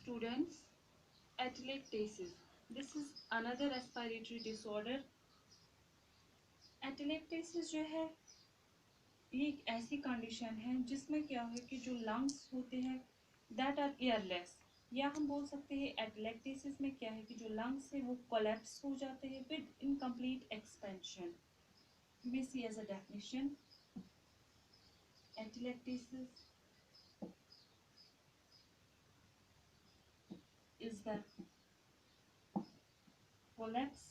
students, atelectasis. This is another respiratory disorder. Atelectasis जो है ये एक ऐसी कंडीशन है जिसमें क्या है कि जो लंग्स होते हैं दैट आर एयरलेस, या हम बोल सकते हैं एटेलेक्टेसिस में क्या है कि जो लंग्स है वो कोलैप्स हो जाते हैं with incomplete expansion. We see as a definition, atelectasis is the collapse.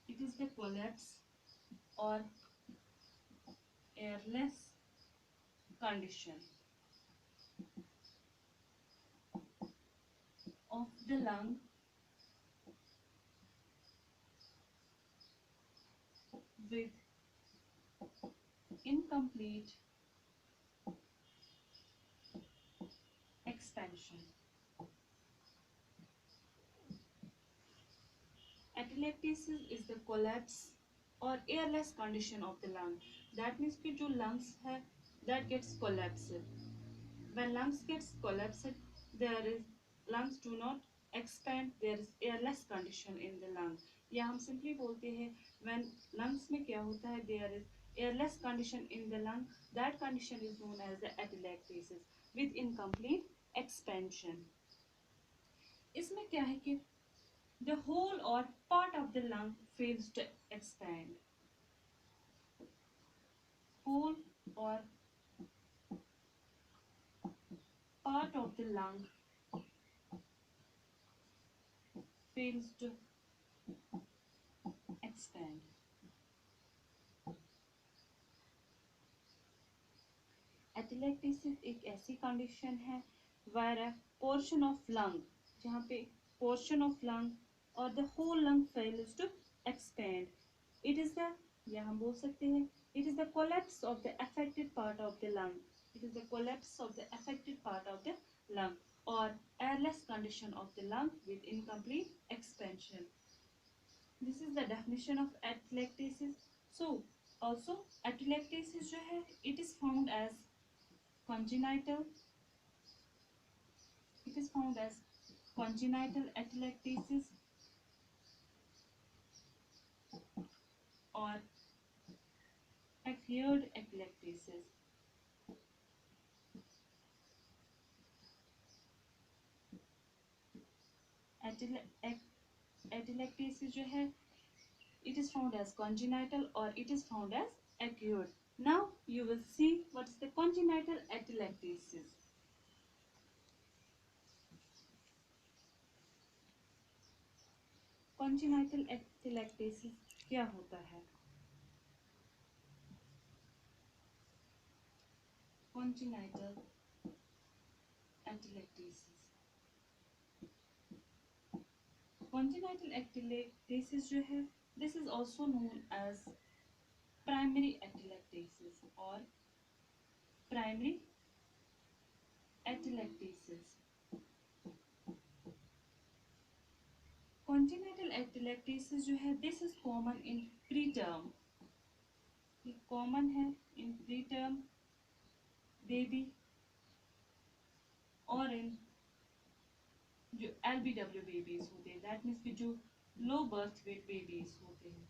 It is the collapse or airless condition of the lung with incomplete expansion. Atelectasis is the collapse or airless condition of the lung. That means कि जो lungs है that gets collapsed. When lungs gets collapsed, there is lungs do not expand. There is airless condition in the lung. या हम simply बोलते हैं when lungs में क्या होता है there is airless condition in the lung. That condition is known as the atelectasis with incomplete expansion. इसमें क्या है कि the whole or part of the lung fails to expand. Whole or part of the lung fails to expand. Atelectasis एक ऐसी condition है where a portion of lung, जहाँ पे portion of lung or the whole lung fails to expand. It is the, या हम बोल सकते हैं it is the collapse of the affected part of the lung. It is the collapse of the affected part of the lung or airless condition of the lung with incomplete expansion. This is the definition of atelectasis. So also atelectasis जो है it is found as congenital. It is found as congenital atelectasis or acquired atelectasis. Atelectasis जो है it is found as congenital or it is found as acquired. Now you will see what is the congenital atelectasis. Congenital atelectasis क्या होता है? Congenital atelectasis. Congenital atelectasis जो है this is also known as primary atelectasis or primary atelectasis. Congenital atelectasis जो है this is common in preterm. ये common है in preterm baby और in जो LBW babies होते हैं, that means कि जो low birth weight babies होते हैं,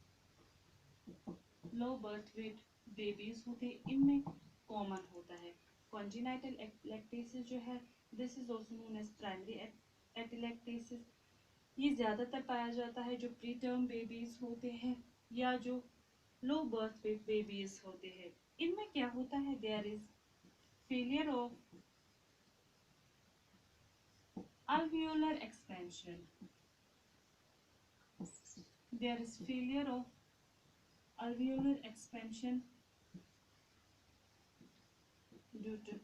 low birth weight babies होते हैं, इनमें common होता है. Congenital atelectasis जो है this is also known as primary atelectasis. ये ज़्यादातर पाया जाता है जो प्रीटर्म बेबीज होते हैं या जो लो बर्थ वेट बेबीज होते हैं. इनमें क्या होता है there is failure of alveolar expansion. There is failure of alveolar expansion due to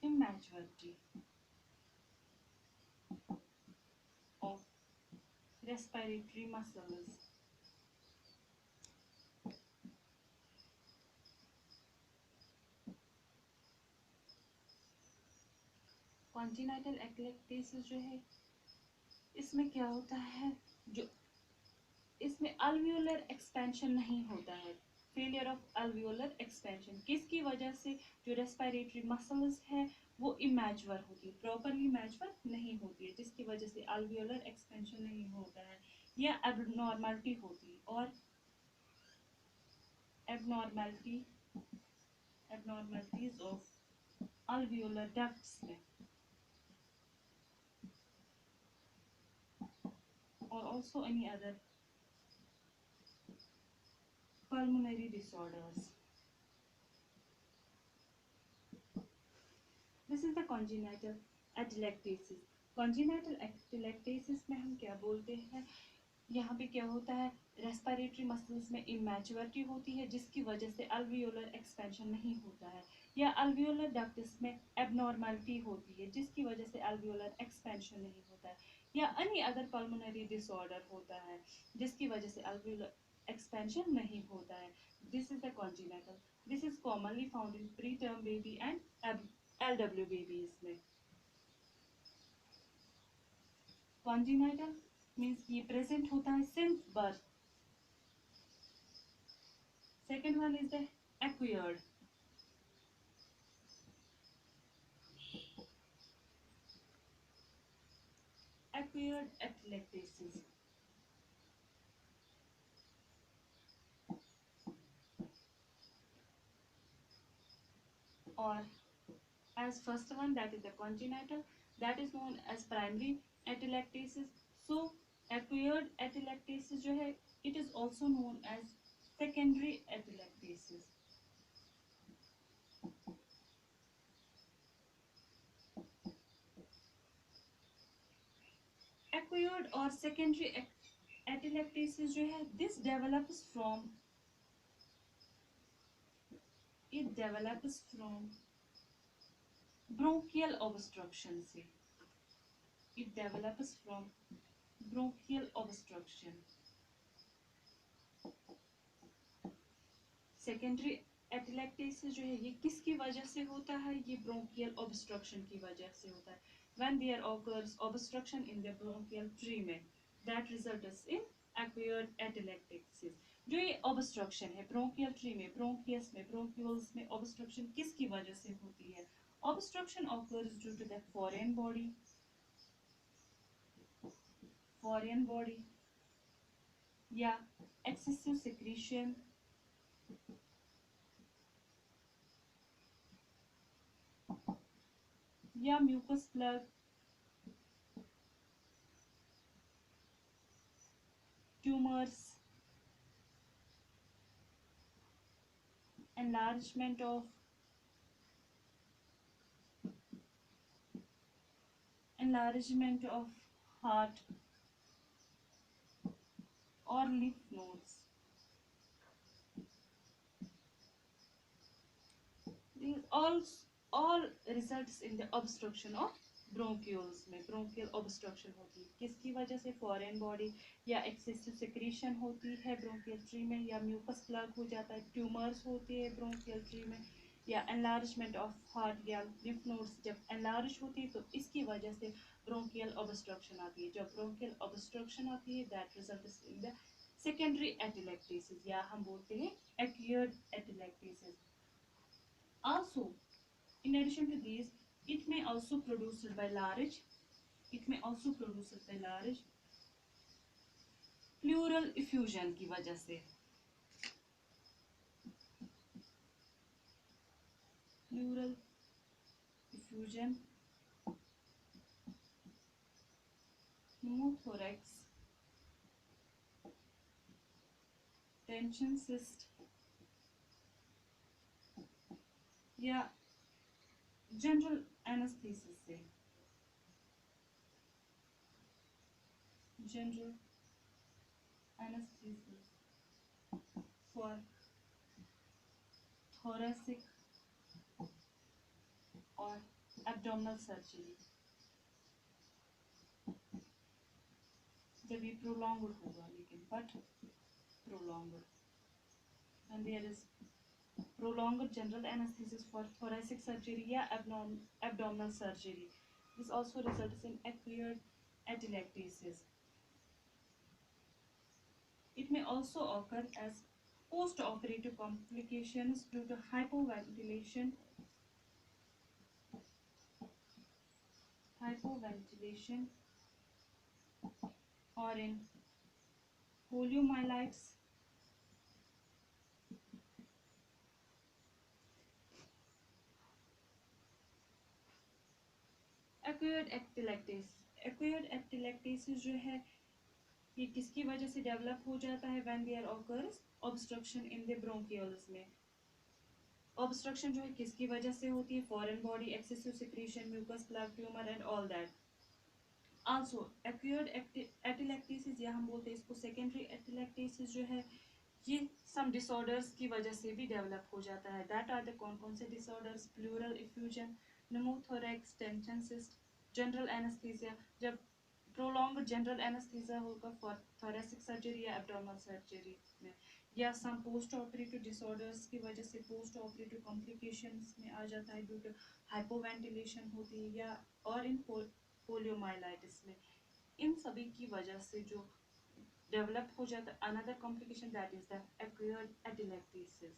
immaturity of respiratory muscles. Congenital atelectasis जो है इसमें क्या होता है जो इसमें alveolar expansion नहीं होता है. फेलियर ऑफ अल्वियोलर एक्सपेंशन, किसकी वजह से जो रेस्पिरेटरी मसल्स है वो इमेच्योर होती है, प्रॉपरली मैच्योर नहीं होती है, जिसकी वजह से अल्वियोलर एक्सपेंशन नहीं होता है या एबनॉर्मलिटी होती है। और एबनॉर्मलिटीज ऑफ अल्वियोलर डक्ट्स में or also any other pulmonary disorders. This is the congenital atelectasis. Congenital atelectasis में हम क्या बोलते हैं, यहाँ पे क्या होता है, रेस्पिरेटरी मसल्स में इमैच्योरिटी होती है जिसकी वजह से अल्वियोलर एक्सपेंशन नहीं होता है, या अल्वियोलर डक्ट्स में एबनॉर्मलिटी होती है जिसकी वजह से अल्वियोलर एक्सपेंशन नहीं होता है, या एनी अदर पल्मोनरी डिसऑर्डर होता है जिसकी वजह से अल्वियोलर एक्सपेंशन नहीं होता है. This is the congenital. This is commonly found in pre term baby and LW babies में. कॉन्जिनेटल मीन्स ये प्रेजेंट होता है since birth. Second one is the acquired. Acquired atelectasis. Or as first one, that is the congenital, that is known as primary atelectasis. So acquired atelectasis जो है, it is also known as secondary atelectasis. Acquired or secondary atelectasis जो है, this develops from bronchial obstruction से. It develops from bronchial obstruction. Secondary atelectasis जो है ये किसकी वजह से होता है, ये ब्रोंकियल ऑब्स्ट्रक्शन की वजह से होता है. When there occurs obstruction in the bronchial tree में, that results in acquired atelectasis. जो ये ऑब्स्ट्रक्शन है ब्रोंकियल ट्री में, ब्रोंकियस में, ब्रोंक्यूल्स में ऑब्स्ट्रक्शन किसकी वजह से होती है. Obstruction occurs due to the foreign body या एक्सेसिव सिक्रीशन या mucus plug, tumours, enlargement of heart or lymph nodes. These all results in the obstruction of bronchioles में bronchial obstruction होती है किसकी वजह से, फॉरेन बॉडी या एक्सेसिव सिक्रीशन होती है ब्रोंकियल ट्री में, या म्यूकस प्लग हो जाता है, ट्यूमर्स होती है ब्रोंकियल ट्री में, या एनलार्जमेंट ऑफ हार्ट या लिम्फ नोड्स जब एनलार्ज होती है तो इसकी वजह से ब्रोंकियल ऑब्स्ट्रक्शन आती है. जब ब्रोंकियल ऑब्स्ट्रक्शन आती है that results in the secondary atelectasis या हम बोलते हैं acquired atelectasis. Also, in addition to these, it may also produced by large pleural effusion की वजह से. Pleural effusion, pneumothorax, tension cyst या जनरल एनेस्थीसिस से. जनरल एनेस्थीसिस फॉर thoracic और abdominal सर्जरी जब ये प्रोलॉन्ग्ड होगा, लेकिन but prolonged, and there is prolonged general anesthesia for thoracic surgery या abdominal surgery. This also results in acquired atelectasis. It may also occur as Post operative complications due to hypoventilation or in poliomyelitis. Acquired atelectasis जो है ये किसकी वजह से develop हो जाता है? when there occurs obstruction in the bronchioles में. ऑब्स्ट्रक्शन जो है किसकी वजह से होती है? Foreign body, excessive secretion, mucus plug, tumour and all that. Also acquired atelectasis या हम बोलते हैं इसको सेकेंडरी एटिलेक्टेसिस जो है ये सम डिसऑर्डर्स की वजह से भी डेवलप हो जाता है. दैट आर द कौन से disorders? Pleural effusion, pneumothorax, tension cyst, general anaesthesia. जब प्रोलॉन्ग जनरल एनेस्थीसिया होगा फॉर थोरेसिक सर्जरी या एब्डोमिनल सर्जरी में, या सम पोस्ट ऑपरेटिव डिसऑर्डर्स की वजह से पोस्ट ऑपरेटिव कॉम्प्लिकेशंस में आ जाता है ड्यू टू हाइपोवेंटिलेशन होती है या और इन पोलियोमाइलाइटिस में. इन सभी की वजह से जो डेवलप हो जाता है another complication that is the acquired एटिलेक्टेसिस.